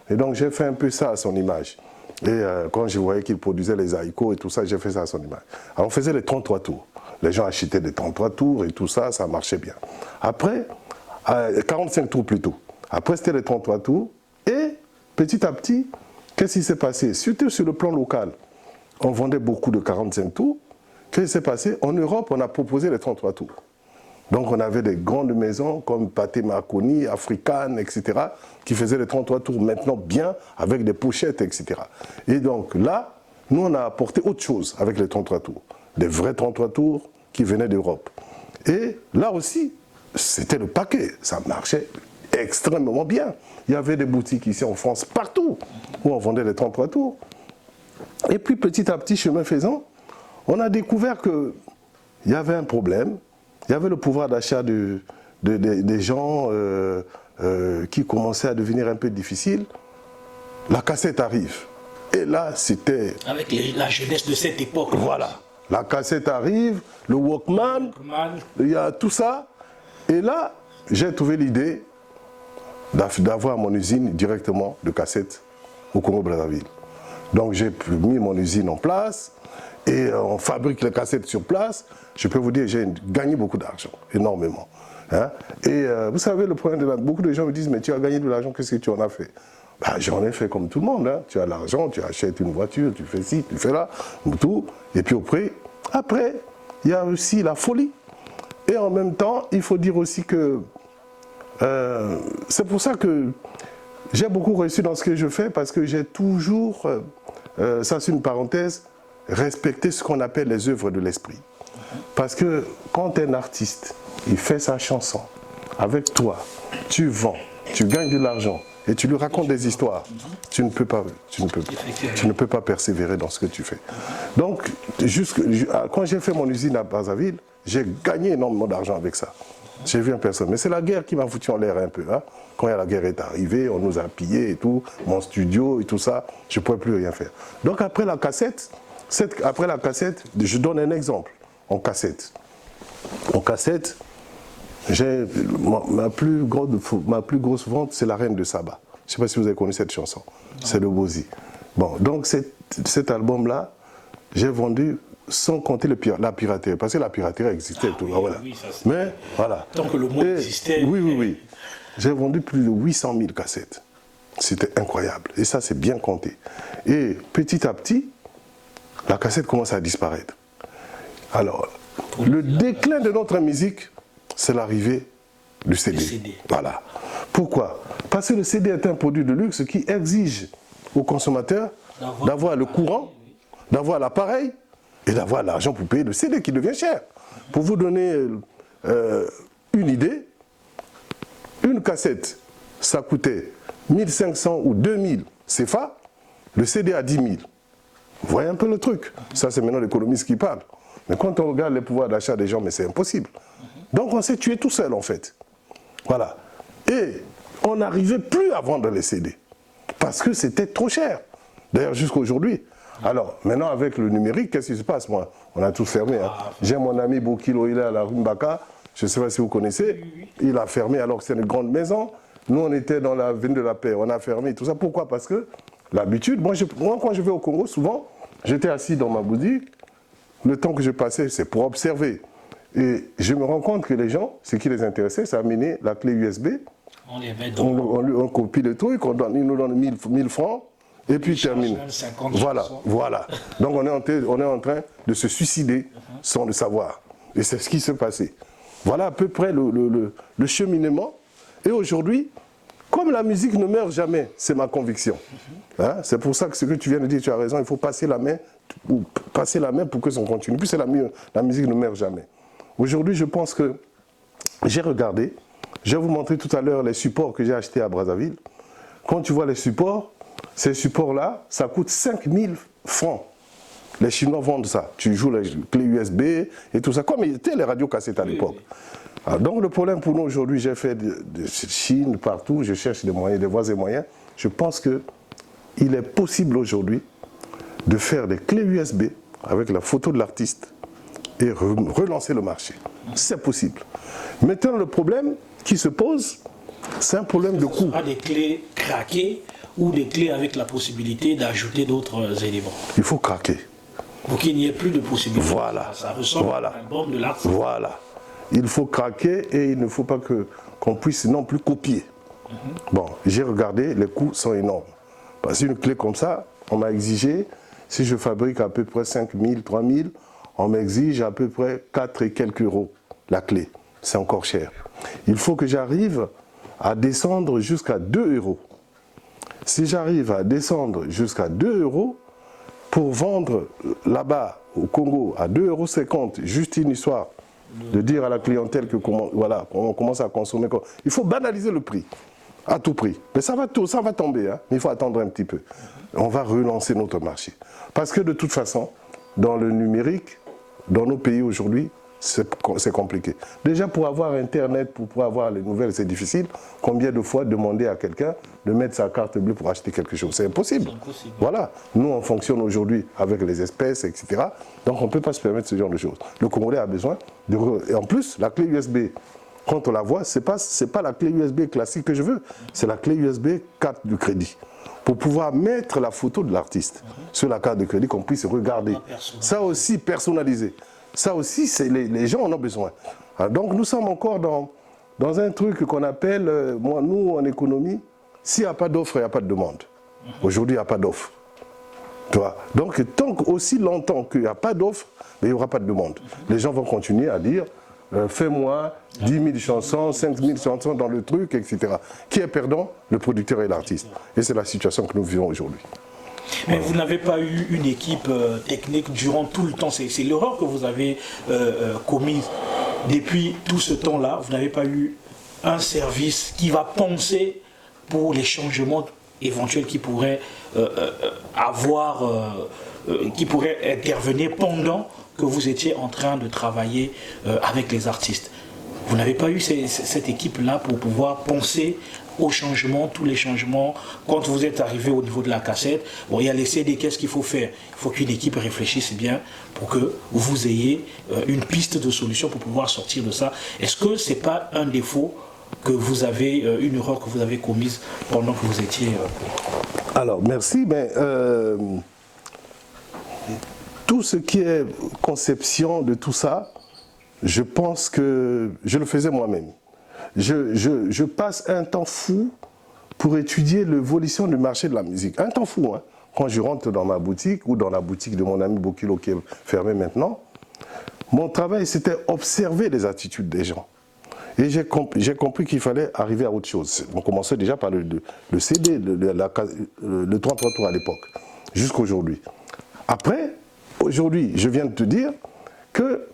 Speaker 3: Et donc j'ai fait un peu ça à son image. Et quand je voyais qu'il produisait les haïkus et tout ça, j'ai fait ça à son image. Alors on faisait les 33 tours. Les gens achetaient des 33 tours et tout ça, ça marchait bien. Après, 45 tours plutôt. Après, c'était les 33 tours. Et petit à petit, qu'est-ce qui s'est passé? Surtout sur le plan local, on vendait beaucoup de 45 tours. Qu'est-ce qui s'est passé? En Europe, on a proposé les 33 tours. Donc on avait des grandes maisons comme Pathé Marconi, African, etc. qui faisaient les 33 tours maintenant bien, avec des pochettes, etc. Et donc là, nous on a apporté autre chose avec les 33 tours. Des vrais 33 tours qui venaient d'Europe. Et là aussi, c'était le paquet. Ça marchait extrêmement bien. Il y avait des boutiques ici en France, partout, où on vendait les 33 tours. Et puis petit à petit, chemin faisant, on a découvert qu'il y avait un problème. Il y avait le pouvoir d'achat des gens qui commençait à devenir un peu difficile. La cassette arrive. Et là, c'était...
Speaker 2: Avec la jeunesse de cette époque.
Speaker 3: Voilà. La cassette arrive, le Walkman, il y a tout ça. Et là, j'ai trouvé l'idée d'avoir mon usine directement de cassettes au Congo-Brazzaville. Donc j'ai mis mon usine en place et on fabrique les cassettes sur place. Je peux vous dire, j'ai gagné beaucoup d'argent, énormément. Hein? Et vous savez, le problème de beaucoup de gens me disent, mais tu as gagné de l'argent, qu'est-ce que tu en as fait? Ben, j'en ai fait comme tout le monde. Hein. Tu as l'argent, tu achètes une voiture, tu fais ci, tu fais là, tout. Et puis après, il y a aussi la folie. Et en même temps, il faut dire aussi que c'est pour ça que j'ai beaucoup réussi dans ce que je fais, parce que j'ai toujours, ça c'est une parenthèse, respecté ce qu'on appelle les œuvres de l'esprit. Parce que quand un artiste, il fait sa chanson, avec toi, tu vends, tu gagnes de l'argent, et tu lui racontes des histoires, tu ne peux pas persévérer dans ce que tu fais. Donc, quand j'ai fait mon usine à Brazzaville, j'ai gagné énormément d'argent avec ça. J'ai vu en personne. Mais c'est la guerre qui m'a foutu en l'air un peu. Hein. Quand la guerre est arrivée, on nous a pillés et tout, mon studio et tout ça, je ne pouvais plus rien faire. Donc après la cassette, je donne un exemple. En cassette, ma plus grosse vente, c'est La Reine de Saba. Je ne sais pas si vous avez connu cette chanson. C'est de Bozi. Bon, donc cet album-là, j'ai vendu sans compter la piraterie. Parce que la piraterie existait. Tout,
Speaker 2: oui,
Speaker 3: voilà.
Speaker 2: Oui,
Speaker 3: mais voilà.
Speaker 2: Tant que le monde existait.
Speaker 3: Oui. J'ai vendu plus de 800 000 cassettes. C'était incroyable. Et ça, c'est bien compté. Et petit à petit, la cassette commence à disparaître. Alors, le déclin de notre musique, c'est l'arrivée du CD. Voilà. Pourquoi? Parce que le CD est un produit de luxe qui exige au consommateur d'avoir le courant, d'avoir l'appareil et d'avoir l'argent pour payer le CD qui devient cher. Pour vous donner une idée, une cassette, ça coûtait 1500 ou 2000 CFA, le CD à 10 000. Vous voyez un peu le truc. Ça, c'est maintenant l'économiste qui parle. Mais quand on regarde les pouvoirs d'achat des gens, mais c'est impossible. Donc on s'est tué tout seul, en fait. Voilà. Et on n'arrivait plus à vendre les CD. Parce que c'était trop cher. D'ailleurs, jusqu'à aujourd'hui. Alors, maintenant, avec le numérique, qu'est-ce qui se passe, moi? On a tout fermé. Hein. J'ai mon ami Bokilo, il est à la rue Mbaka. Je ne sais pas si vous connaissez. Il a fermé alors que c'est une grande maison. Nous, on était dans l'avenue de la Paix. On a fermé tout ça. Pourquoi? Parce que l'habitude, moi, quand je vais au Congo, souvent, j'étais assis dans ma boutique. Le temps que je passais, c'est pour observer. Et je me rends compte que les gens, ce qui les intéressait, c'est amener la clé USB. On copie le truc, ils nous donnent 1000 francs. Et puis termine. Voilà. Donc on est en train de se suicider sans le savoir. Et c'est ce qui se passait. Voilà à peu près le cheminement. Et aujourd'hui, comme la musique ne meurt jamais, c'est ma conviction. Hein? C'est pour ça que ce que tu viens de dire, tu as raison, il faut passer la main pour que ça continue. Puis c'est la musique ne meurt jamais. Aujourd'hui, je pense que j'ai regardé, je vais vous montrer tout à l'heure les supports que j'ai achetés à Brazzaville. Quand tu vois les supports, ces supports-là, ça coûte 5000 francs. Les Chinois vendent ça. Tu joues les clés USB et tout ça, comme étaient les radiocassettes à l'époque. Donc le problème pour nous aujourd'hui, j'ai fait de Chine partout, je cherche des moyens, des voies et moyens. Je pense qu'il est possible aujourd'hui de faire des clés USB avec la photo de l'artiste et relancer le marché. C'est possible. Maintenant, le problème qui se pose, c'est un problème de coût.
Speaker 2: Des clés craquées ou des clés avec la possibilité d'ajouter d'autres éléments.
Speaker 3: Il faut craquer.
Speaker 2: Pour qu'il n'y ait plus de possibilités.
Speaker 3: Voilà.
Speaker 2: Ça ressemble à un album de l'art.
Speaker 3: Voilà. Il faut craquer et il ne faut pas qu'on puisse non plus copier. Bon, j'ai regardé, les coûts sont énormes. Parce qu'une clé comme ça, on m'a exigé, si je fabrique à peu près 5000, 3000, on m'exige à peu près 4 et quelques euros la clé. C'est encore cher. Il faut que j'arrive à descendre jusqu'à 2 euros. Si j'arrive à descendre jusqu'à 2 euros, pour vendre là-bas au Congo à 2,50 €, juste une histoire de dire à la clientèle que voilà, on commence à consommer. Il faut banaliser le prix, à tout prix. Mais ça va tomber, hein, mais il faut attendre un petit peu. On va relancer notre marché. Parce que de toute façon, dans le numérique, dans nos pays aujourd'hui, c'est compliqué. Déjà, pour avoir Internet, pour pouvoir avoir les nouvelles, c'est difficile. Combien de fois demander à quelqu'un de mettre sa carte bleue pour acheter quelque chose? C'est impossible. Voilà. Nous, on fonctionne aujourd'hui avec les espèces, etc. Donc, on ne peut pas se permettre ce genre de choses. Le Congolais a besoin de... Et en plus, la clé USB, quand on la voit, ce n'est pas la clé USB classique que je veux. C'est la clé USB carte de crédit. Pour pouvoir mettre la photo de l'artiste sur la carte de crédit, qu'on puisse regarder. Ça aussi, personnalisé. Ça aussi, les gens en ont besoin. Donc nous sommes encore dans un truc qu'on appelle, nous en économie, s'il n'y a pas d'offre, il n'y a pas de demande. Aujourd'hui, il n'y a pas d'offre. Donc aussi longtemps qu'il n'y a pas d'offre, il n'y aura pas de demande. Les gens vont continuer à dire, fais-moi 10 000 chansons, 5 000 chansons dans le truc, etc. Qui est perdant? Le producteur et l'artiste. Et c'est la situation que nous vivons aujourd'hui.
Speaker 2: Mais vous n'avez pas eu une équipe technique durant tout le temps. C'est l'erreur que vous avez commise. Depuis tout ce temps-là, vous n'avez pas eu un service qui va penser pour les changements éventuels qui pourraient qui pourraient intervenir pendant que vous étiez en train de travailler avec les artistes. Vous n'avez pas eu cette équipe-là pour pouvoir penser aux changements, tous les changements. Quand vous êtes arrivé au niveau de la cassette, bon, il y a les CD, qu'est-ce qu'il faut faire? Il faut qu'une équipe réfléchisse bien pour que vous ayez une piste de solution pour pouvoir sortir de ça. Est-ce que ce n'est pas un défaut que vous avez, une erreur que vous avez commise pendant que vous étiez...
Speaker 3: Alors, merci, mais tout ce qui est conception de tout ça, je pense que je le faisais moi-même. Je passe un temps fou pour étudier l'évolution du marché de la musique. Un temps fou, hein. Quand je rentre dans ma boutique ou dans la boutique de mon ami Bokilo qui est fermée maintenant, mon travail c'était observer les attitudes des gens. Et j'ai compris qu'il fallait arriver à autre chose. On commençait déjà par le CD, le 33 tours à l'époque, jusqu'à aujourd'hui. Après, aujourd'hui, je viens de te dire que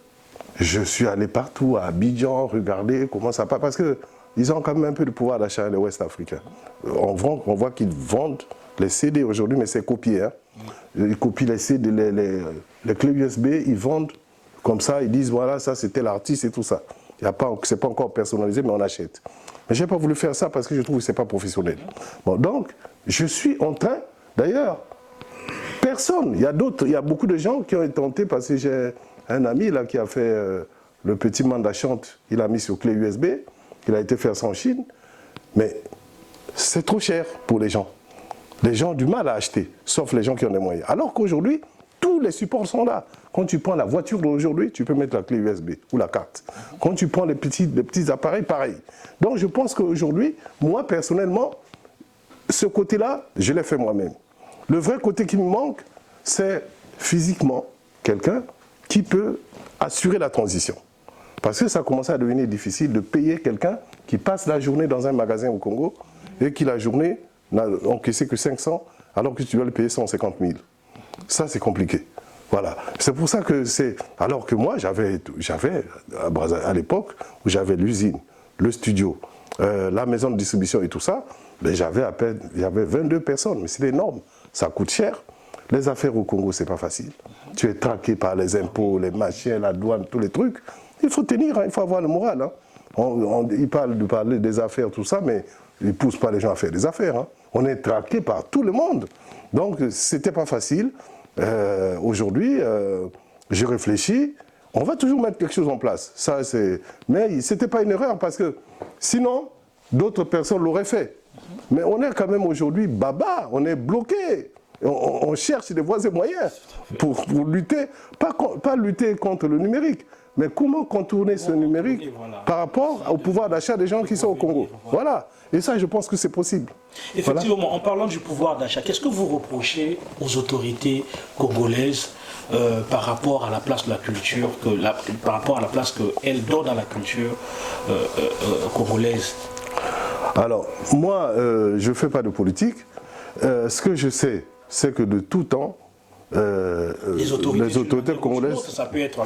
Speaker 3: je suis allé partout, à Abidjan, regarder comment ça passe, parce qu'ils ont quand même un peu de pouvoir d'achat, les Ouest-Africains. On voit qu'ils vendent les CD aujourd'hui, mais c'est copié. Hein. Ils copient les CD, les clés USB, ils vendent comme ça, ils disent voilà, ça c'était l'artiste et tout ça. C'est pas encore personnalisé, mais on achète. Mais je n'ai pas voulu faire ça parce que je trouve que ce n'est pas professionnel. Bon, donc, je suis en train, d'ailleurs, personne, il y a beaucoup de gens qui ont tenté, parce que j'ai un ami là qui a fait le petit mandat chante, il a mis sur clé USB, il a été faire ça en Chine, mais c'est trop cher pour les gens. Les gens ont du mal à acheter, sauf les gens qui ont les moyens. Alors qu'aujourd'hui, tous les supports sont là. Quand tu prends la voiture d'aujourd'hui, tu peux mettre la clé USB ou la carte. Quand tu prends les petits appareils, pareil. Donc je pense qu'aujourd'hui, moi personnellement, ce côté-là, je l'ai fait moi-même. Le vrai côté qui me manque, c'est physiquement quelqu'un qui peut assurer la transition. Parce que ça commence à devenir difficile de payer quelqu'un qui passe la journée dans un magasin au Congo et qui la journée n'a encaissé que 500 alors que tu dois le payer 150 000. Ça, c'est compliqué. Voilà. C'est pour ça que c'est... Alors que moi, j'avais à l'époque où j'avais l'usine, le studio, la maison de distribution et tout ça, il y avait 22 personnes, mais c'est énorme. Ça coûte cher. Les affaires au Congo, c'est pas facile. Tu es traqué par les impôts, les machins, la douane, tous les trucs. Il faut tenir, hein, il faut avoir le moral. Hein. Il parle de parler des affaires, tout ça, mais il ne pousse pas les gens à faire des affaires. Hein. On est traqué par tout le monde. Donc, c'était pas facile. Aujourd'hui, je réfléchis, on va toujours mettre quelque chose en place. Ça, mais ce n'était pas une erreur parce que sinon, d'autres personnes l'auraient fait. Mais on est quand même aujourd'hui baba, on est bloqué. On cherche des voies et moyens pour lutter, pas lutter contre le numérique, mais comment contourner ce numérique par rapport au pouvoir d'achat des gens qui sont au Congo. Voilà. Et ça, je pense que c'est possible.
Speaker 2: Effectivement, voilà. En parlant du pouvoir d'achat, qu'est-ce que vous reprochez aux autorités congolaises par rapport à la place de la culture, par rapport à la place qu'elles donnent à la culture congolaise?
Speaker 3: Alors, moi, je ne fais pas de politique. Ce que je sais, c'est que de tout temps,
Speaker 2: les autorités congolaises, ça peut être,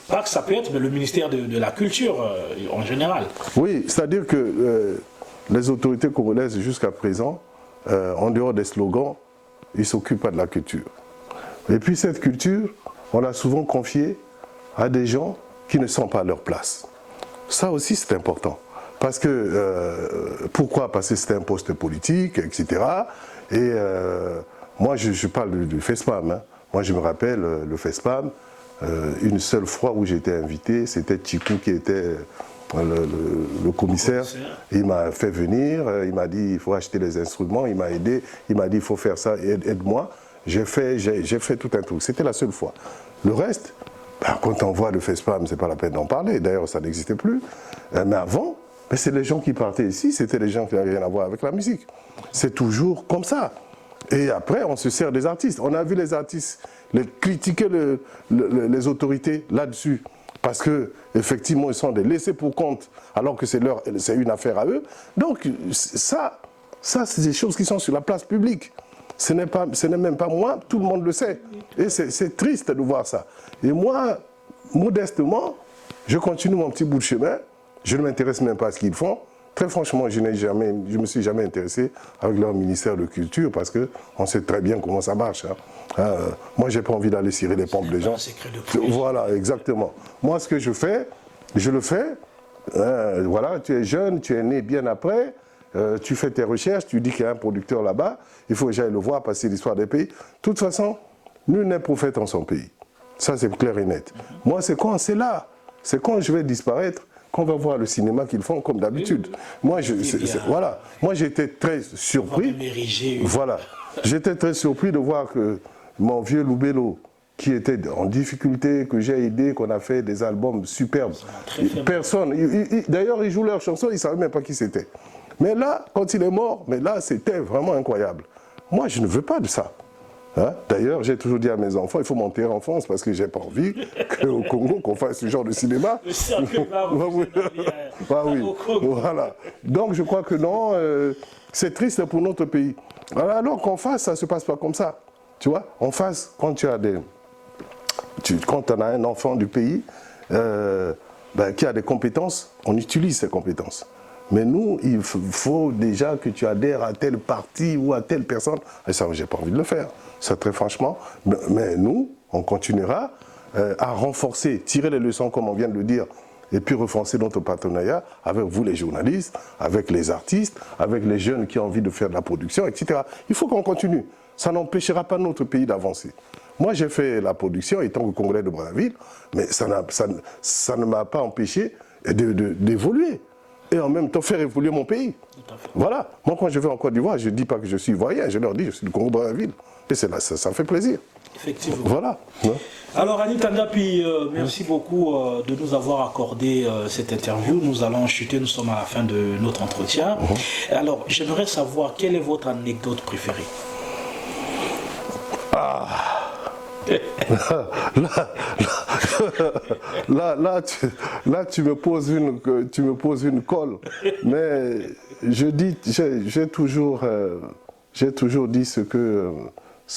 Speaker 2: pas que ça peut être, mais le ministère de la Culture en général.
Speaker 3: Oui, c'est-à-dire que les autorités congolaises, jusqu'à présent, en dehors des slogans, ils ne s'occupent pas de la culture. Et puis cette culture, on l'a souvent confiée à des gens qui ne sont pas à leur place. Ça aussi, c'est important. Parce que, pourquoi? Parce que c'est un poste politique, etc. Et moi, je parle du FESPAM. Hein. Moi, je me rappelle le FESPAM, une seule fois où j'ai été invité, c'était Chikou qui était le commissaire. Il m'a fait venir, il m'a dit il faut acheter les instruments, il m'a aidé, il m'a dit il faut faire ça, aide-moi. J'ai fait tout un truc, c'était la seule fois. Le reste, ben, quand on voit le FESPAM, c'est pas la peine d'en parler, d'ailleurs ça n'existait plus. Mais avant, ben, c'est les gens qui partaient ici, c'était les gens qui n'avaient rien à voir avec la musique. C'est toujours comme ça. Et après, on se sert des artistes. On a vu les artistes critiquer les autorités là-dessus. Parce qu'effectivement, ils sont des laissés pour compte, alors que c'est une affaire à eux. Donc, ça c'est des choses qui sont sur la place publique. Ce n'est même pas moi, tout le monde le sait. Et c'est triste de voir ça. Et moi, modestement, je continue mon petit bout de chemin. Je ne m'intéresse même pas à ce qu'ils font. Très franchement, je ne me suis jamais intéressé avec leur ministère de Culture parce qu'on sait très bien comment ça marche. Hein. Moi, je n'ai pas envie d'aller cirer les pompes des gens. Voilà, exactement. Moi, ce que je fais, je le fais. Voilà, tu es jeune, tu es né bien après, tu fais tes recherches, tu dis qu'il y a un producteur là-bas, il faut que j'aille le voir, passer l'histoire des pays. De toute façon, nul n'est prophète en son pays. Ça, c'est clair et net. Moi, c'est quand c'est là. C'est quand je vais disparaître qu'on va voir le cinéma qu'ils font comme d'habitude. Moi, voilà. Moi, j'étais très surpris. Voilà. J'étais très surpris de voir que mon vieux Loubelo, qui était en difficulté, que j'ai aidé, qu'on a fait des albums superbes. Personne. D'ailleurs, ils jouent leurs chansons, ils ne savaient même pas qui c'était. Mais là, quand il est mort, mais là, c'était vraiment incroyable. Moi, je ne veux pas de ça. Hein? D'ailleurs, j'ai toujours dit à mes enfants, il faut m'enterrer en France parce que j'ai pas envie qu'au Congo, qu'on fasse ce genre de cinéma. Voilà. Donc, je crois que non, c'est triste pour notre pays. Alors qu'en face, ça ne se passe pas comme ça. Tu vois, en face, quand tu as quand on a un enfant du pays qui a des compétences, on utilise ces compétences. Mais nous, il faut déjà que tu adhères à tel parti ou à telle personne. Et ça, j'ai pas envie de le faire. Ça, très franchement. Mais nous, on continuera à renforcer, tirer les leçons, comme on vient de le dire, et puis renforcer notre partenariat avec vous, les journalistes, avec les artistes, avec les jeunes qui ont envie de faire de la production, etc. Il faut qu'on continue. Ça n'empêchera pas notre pays d'avancer. Moi, j'ai fait la production étant au Congrès de Brazzaville, mais ça ne m'a pas empêché d'évoluer. Et en même temps, faire évoluer mon pays. Voilà. Moi, quand je vais en Côte d'Ivoire, je ne dis pas que je suis ivoirien, je leur dis que je suis du Congo de Brazzaville. Et ça me fait plaisir.
Speaker 2: Effectivement.
Speaker 3: Voilà. Ouais.
Speaker 2: Alors, Anita Ngapi, merci beaucoup de nous avoir accordé cette interview. Nous allons chuter, nous sommes à la fin de notre entretien. Alors, j'aimerais savoir quelle est votre anecdote préférée? Là, tu me poses une colle. Mais j'ai toujours dit ce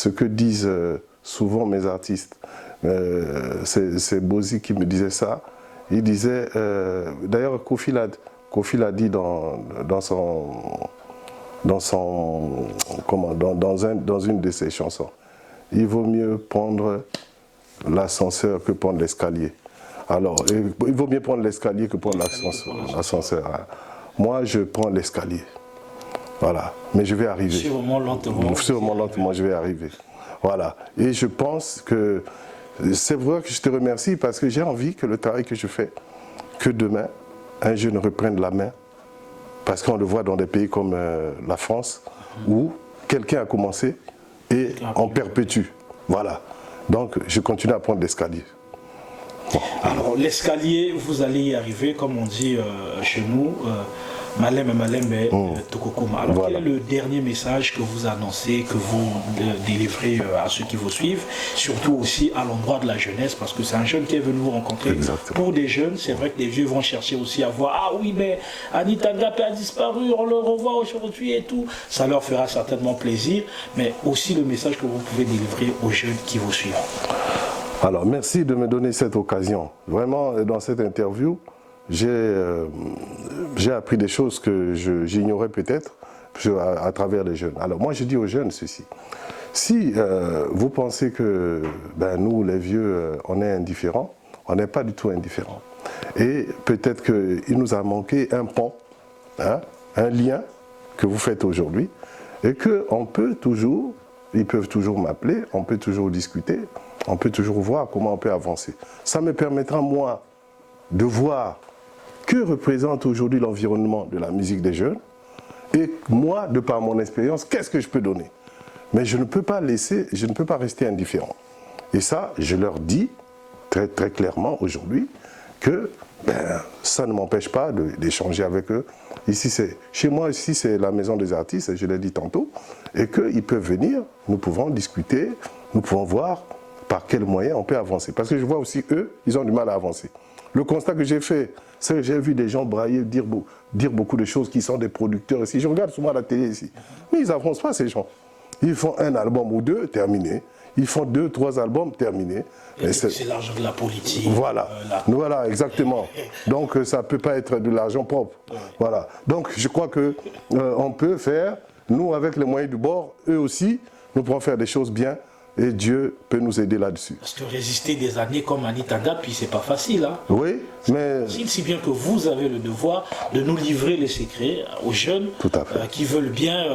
Speaker 2: que disent souvent mes artistes. C'est Bozi qui me disait ça. Il disait, d'ailleurs Kofi l'a dit dans une de ses chansons. Il vaut mieux prendre l'ascenseur que prendre l'escalier. Alors, il vaut mieux prendre l'escalier que prendre l'ascenseur. Moi, je prends l'escalier. Voilà. Mais je vais arriver. Sûrement lentement.
Speaker 3: Sûrement lentement, je vais arriver. Voilà. Et je pense que c'est vrai que je te remercie parce que j'ai envie que le travail que je fais, que demain, un jeune reprenne la main. Parce qu'on le voit dans des pays comme la France, où quelqu'un a commencé et on perpétue. Voilà. Donc, je continue à prendre l'escalier. Bon.
Speaker 2: Alors, l'escalier, vous allez y arriver, comme on dit chez nous, Malembe Tokokoma. Alors, voilà. Quel est le dernier message que vous annoncez, que vous délivrez à ceux qui vous suivent, surtout aussi à l'endroit de la jeunesse, parce que c'est un jeune qui est venu vous rencontrer.
Speaker 3: Exactement.
Speaker 2: Pour des jeunes, c'est vrai que les vieux vont chercher aussi à voir, ah oui, mais Anita Ngapi a disparu, on le revoit aujourd'hui et tout. Ça leur fera certainement plaisir, mais aussi le message que vous pouvez délivrer aux jeunes qui vous suivent.
Speaker 3: Alors, merci de me donner cette occasion. Vraiment, dans cette interview, j'ai appris des choses que j'ignorais peut-être à travers les jeunes. Alors moi je dis aux jeunes ceci, si vous pensez que nous les vieux on est indifférents, on n'est pas du tout indifférents. Et peut-être qu'il nous a manqué un pont, hein, un lien que vous faites aujourd'hui et qu'on peut toujours, ils peuvent toujours m'appeler, on peut toujours discuter, on peut toujours voir comment on peut avancer. Ça me permettra moi de voir que représente aujourd'hui l'environnement de la musique des jeunes et moi, de par mon expérience, qu'est-ce que je peux donner? Mais je ne peux pas rester indifférent. Et ça, je leur dis très, très clairement aujourd'hui que ça ne m'empêche pas d'échanger avec eux. Chez moi, ici, c'est la maison des artistes, je l'ai dit tantôt, et qu'ils peuvent venir, nous pouvons discuter, nous pouvons voir par quels moyens on peut avancer. Parce que je vois aussi, eux, ils ont du mal à avancer. Le constat que j'ai fait, c'est que j'ai vu des gens brailler, dire beaucoup de choses qui sont des producteurs ici. Je regarde souvent la télé ici. Mais ils n'avancent pas, ces gens. Ils font un album ou deux, terminé. Ils font 2, 3 albums, terminé.
Speaker 2: C'est l'argent de la politique.
Speaker 3: Voilà, voilà, exactement. Donc ça ne peut pas être de l'argent propre. Voilà. Donc je crois qu'on peut faire, nous avec les moyens du bord, eux aussi, nous pourrons faire des choses bien. Et Dieu peut nous aider là-dessus.
Speaker 2: Parce que résister des années comme Anita Ngapi, c'est pas facile. Hein?
Speaker 3: Oui, mais...
Speaker 2: Si bien que vous avez le devoir de nous livrer les secrets aux jeunes qui veulent bien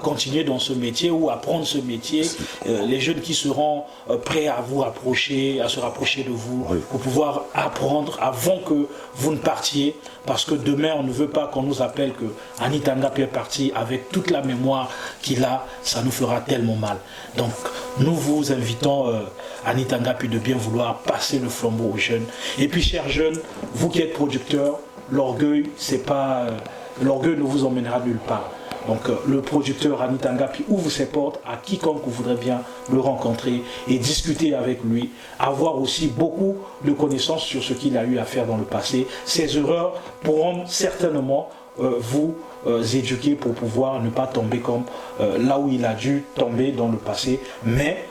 Speaker 2: continuer dans ce métier ou apprendre ce métier. Les jeunes qui seront prêts à vous approcher, à se rapprocher de vous, pour pouvoir apprendre avant que vous ne partiez. Parce que demain, on ne veut pas qu'on nous appelle que Anita Ngapi est parti avec toute la mémoire qu'il a. Ça nous fera tellement mal. Donc, nous vous invitons, Anita Ngapi, de bien vouloir passer le flambeau aux jeunes. Et puis, chers jeunes, vous qui êtes producteurs, l'orgueil, l'orgueil ne vous emmènera nulle part. Donc, le producteur Anita Ngapi ouvre ses portes à quiconque voudrait bien le rencontrer et discuter avec lui, avoir aussi beaucoup de connaissances sur ce qu'il a eu à faire dans le passé. Ses erreurs pourront certainement vous éduquer pour pouvoir ne pas tomber comme là où il a dû tomber dans le passé, mais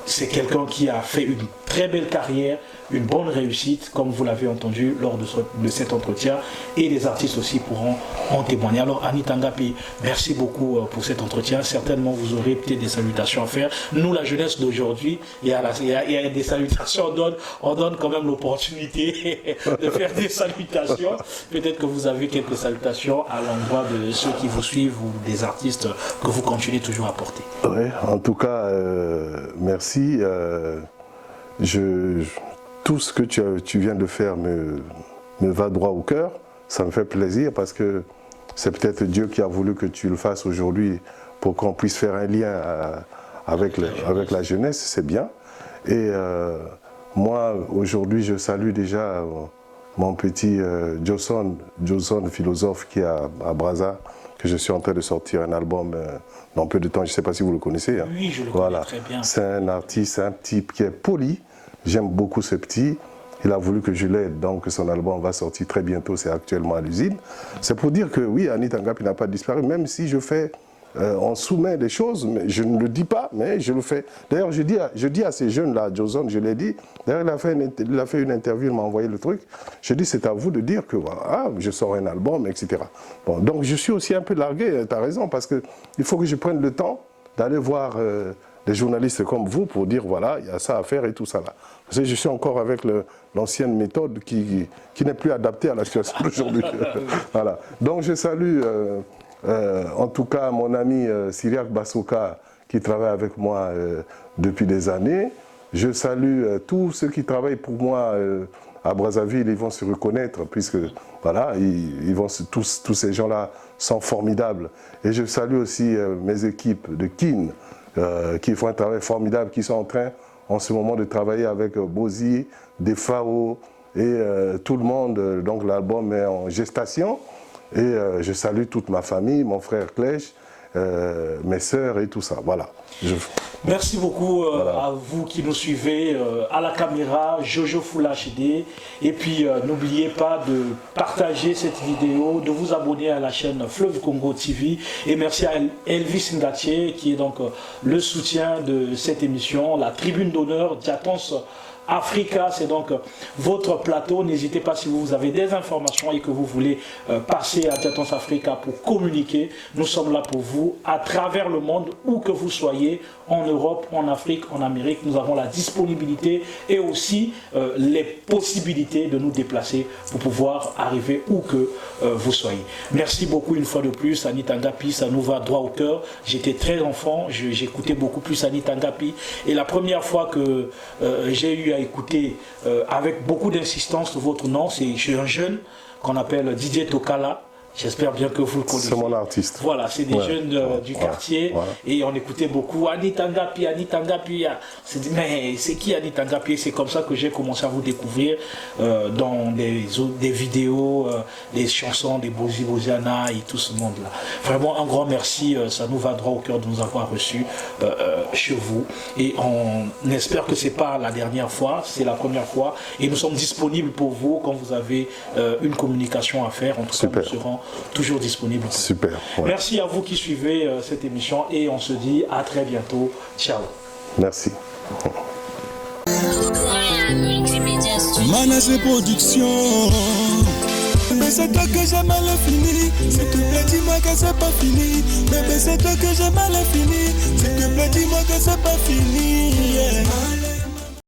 Speaker 2: c'est quelqu'un qui a fait une très belle carrière, une bonne réussite, comme vous l'avez entendu lors de cet entretien, et les artistes aussi pourront en témoigner. Alors Annie Tangapi, merci beaucoup pour cet entretien. Certainement vous aurez peut-être des salutations à faire. Nous, la jeunesse d'aujourd'hui, il y a des salutations, on donne quand même l'opportunité de faire des salutations. Peut-être que vous avez quelques salutations à l'endroit de ceux qui vous suivent ou des artistes que vous continuez toujours à porter.
Speaker 3: Oui, en tout cas, merci. Tout ce que tu viens de faire me va droit au cœur. Ça me fait plaisir parce que c'est peut-être Dieu qui a voulu que tu le fasses aujourd'hui pour qu'on puisse faire un lien avec la jeunesse, c'est bien. Et moi, aujourd'hui, je salue déjà mon petit Joson, philosophe qui est à Brazza, que je suis en train de sortir un album dans peu de temps. Je ne sais pas si vous le connaissez. Hein.
Speaker 2: Oui, je le connais très bien.
Speaker 3: C'est un artiste, un type qui est poli. J'aime beaucoup ce petit. Il a voulu que je l'aide, donc son album va sortir très bientôt, c'est actuellement à l'usine. C'est pour dire que oui, Annie Tangapi n'a pas disparu, même si je fais, on soumet des choses, mais je ne le dis pas, mais je le fais. D'ailleurs, je dis à ces jeunes-là, Joson, je l'ai dit, d'ailleurs il a fait une interview, il m'a envoyé le truc, je dis c'est à vous de dire que voilà, je sors un album, etc. Bon, donc je suis aussi un peu largué, tu as raison, parce qu'il faut que je prenne le temps d'aller voir des journalistes comme vous pour dire voilà, il y a ça à faire et tout ça là. Parce que je suis encore avec l'ancienne méthode qui n'est plus adaptée à la situation d'aujourd'hui. Voilà. Donc je salue en tout cas mon ami Syriac Bassoka qui travaille avec moi depuis des années. Je salue tous ceux qui travaillent pour moi à Brazzaville, ils vont se reconnaître puisque voilà, tous ces gens-là sont formidables. Et je salue aussi mes équipes de Kin qui font un travail formidable, qui sont en train en ce moment de travailler avec Bozi, Defao et tout le monde. Donc l'album est en gestation et je salue toute ma famille, mon frère Clèche, mes sœurs et tout ça. Voilà.
Speaker 2: Merci beaucoup à vous qui nous suivez à la caméra, Jojo Full HD. Et puis n'oubliez pas de partager cette vidéo, de vous abonner à la chaîne Fleuve Congo TV. Et merci à Elvis Ngatier qui est donc le soutien de cette émission, la tribune d'honneur Diatons Africa, c'est donc votre plateau. N'hésitez pas si vous avez des informations et que vous voulez passer à Diatons Africa pour communiquer. Nous sommes là pour vous à travers le monde, où que vous soyez, en Europe, en Afrique, en Amérique. Nous avons la disponibilité et aussi les possibilités de nous déplacer pour pouvoir arriver où que vous soyez. Merci beaucoup une fois de plus, Annie Tangapi, ça nous va droit au cœur. J'étais très enfant, j'écoutais beaucoup plus Annie Tangapi. Et la première fois que j'ai eu à écouter avec beaucoup d'insistance votre nom, c'est un jeune qu'on appelle Didier Tokala. J'espère bien que vous le connaissez.
Speaker 3: C'est mon artiste.
Speaker 2: Voilà, c'est des jeunes du quartier et on écoutait beaucoup Annie Tangapi, Annie Tangapi. Mais c'est qui Annie Tangapi? C'est comme ça que j'ai commencé à vous découvrir dans des vidéos, des chansons, des Bozi Boziana et tout ce monde-là. Vraiment un grand merci, ça nous va droit au cœur de nous avoir reçus chez vous. Et on espère que ce n'est pas la dernière fois, c'est la première fois. Et nous sommes disponibles pour vous quand vous avez une communication à faire. En tout cas, nous serons toujours disponible.
Speaker 3: Super. Ouais.
Speaker 2: Merci à vous qui suivez cette émission et on se dit à très bientôt. Ciao.
Speaker 3: Merci.
Speaker 1: Manage Production. Mais c'est toi que j'ai mal fini. S'il te plaît, dis-moi que c'est pas fini. Mais c'est toi que j'ai mal fini. S'il te plaît, dis-moi que c'est pas fini. Yeah.